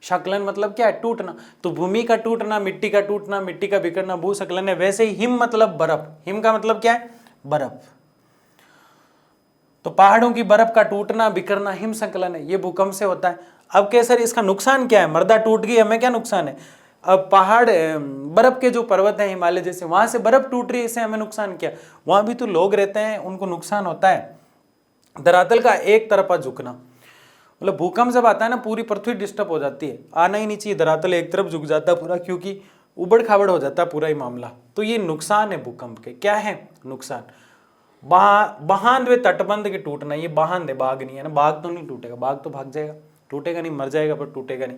संकलन मतलब क्या है, टूटना। तो भूमि का टूटना, मिट्टी का टूटना, मिट्टी का बिखरना भू संकलन है। वैसे ही हिम मतलब बर्फ, हिम का मतलब क्या है, बर्फ, तो पहाड़ों की बर्फ का टूटना बिखरना हिम संकलन है, ये भूकंप से होता है। अब कैसे इसका नुकसान क्या है, मर्दा टूट गई, हमें क्या नुकसान है। अब पहाड़, बर्फ के जो पर्वत हैं हिमालय जैसे, वहां से बर्फ टूट रही है, इससे हमें नुकसान क्या, वहां भी तो लोग रहते हैं, उनको नुकसान होता है। धरातल का एक तरफा झुकना, मतलब भूकंप जब आता है ना पूरी पृथ्वी डिस्टर्ब हो जाती है, आना ही नहीं चाहिए, धरातल एक तरफ झुक जाता है पूरा, क्योंकि उबड़ खाबड़ हो जाता है पूरा ही मामला। तो ये नुकसान है भूकंप के, क्या है नुकसान। बांध व तटबंध के टूटना, ये बांध है, बाघ नहीं है ना, बाघ तो नहीं टूटेगा, बाघ तो भाग जाएगा, टूटेगा नहीं, मर जाएगा पर टूटेगा नहीं।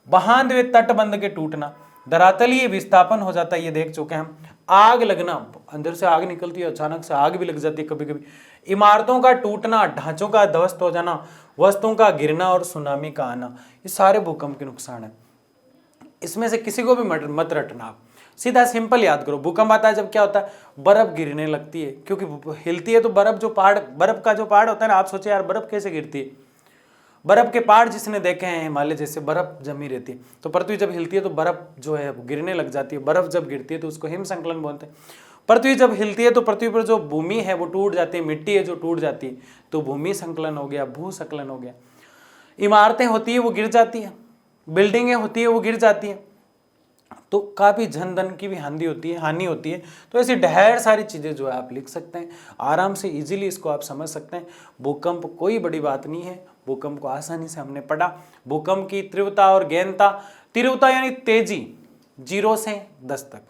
बांध व तटबंध के टूटना, धरातलीय विस्थापन हो जाता है, ये देख चुके हैं हम। आग लगना, अंदर से आग निकलती है, अचानक से आग भी लग जाती है कभी कभी। इमारतों का टूटना, ढांचों का ध्वस्त हो जाना, वस्तुओं का गिरना और सुनामी का आना, ये सारे भूकंप के नुकसान है। इसमें से किसी को भी मत रटना आप, सीधा सिंपल याद करो। भूकंप आता है जब क्या होता है, बर्फ गिरने लगती है, क्योंकि हिलती है तो बर्फ, जो पहाड़, बर्फ का जो पहाड़ होता है ना, आप सोचे यार बर्फ कैसे गिरती है, बर्फ के पहाड़ जिसने देखे हैं, हिमालय जैसे बर्फ जमी रहती है, तो पृथ्वी जब हिलती है तो बर्फ जो है गिरने लग जाती है। बर्फ जब गिरती है तो उसको हिम संकलन बोलते हैं। पृथ्वी जब हिलती है तो पृथ्वी पर जो भूमि है वो टूट जाती है, मिट्टी है जो टूट जाती है, तो भूमि संकलन हो गया, भूस्खलन हो गया। इमारतें होती है वो गिर जाती है, बिल्डिंगें होती है वो गिर जाती है, तो काफ़ी जन धन की भी हानि होती है। तो ऐसी ढेर सारी चीज़ें जो है आप लिख सकते हैं, आराम से इजीली इसको आप समझ सकते हैं। भूकंप कोई बड़ी बात नहीं है, भूकंप को आसानी से हमने पढ़ा। भूकंप की तीव्रता और गहनता, तीव्रता यानी तेजी 0 से 10 तक,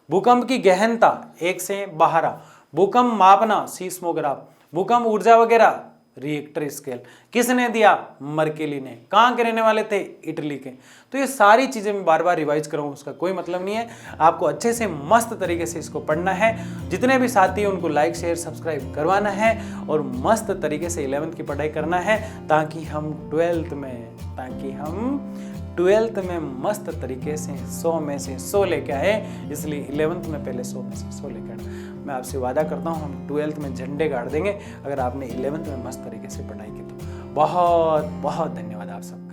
भूकंप की गहनता 1 से 12, भूकंप मापना सीस्मोग्राफ, भूकंप ऊर्जा वगैरह रिएक्टर स्केल किसने दिया? मर्केली ने। कहाँ के रहने वाले थे? इटली के। तो ये सारी चीजें मैं बार बार रिवाइज करूँ उसका कोई मतलब नहीं है, आपको अच्छे से मस्त तरीके से इसको पढ़ना है। जितने भी साथी हैं उनको लाइक शेयर सब्सक्राइब करवाना है और मस्त तरीके से 11th की पढ़ाई करना है, ताकि हम 12th में मस्त तरीके से 100 में से 100 लेके आए। इसलिए 11th में पहले 100 में से 100 लेकर आए। मैं आपसे वादा करता हूँ हम 12th में झंडे गाड़ देंगे अगर आपने 11th में मस्त तरीके से पढ़ाई की तो। बहुत बहुत धन्यवाद आप सबका।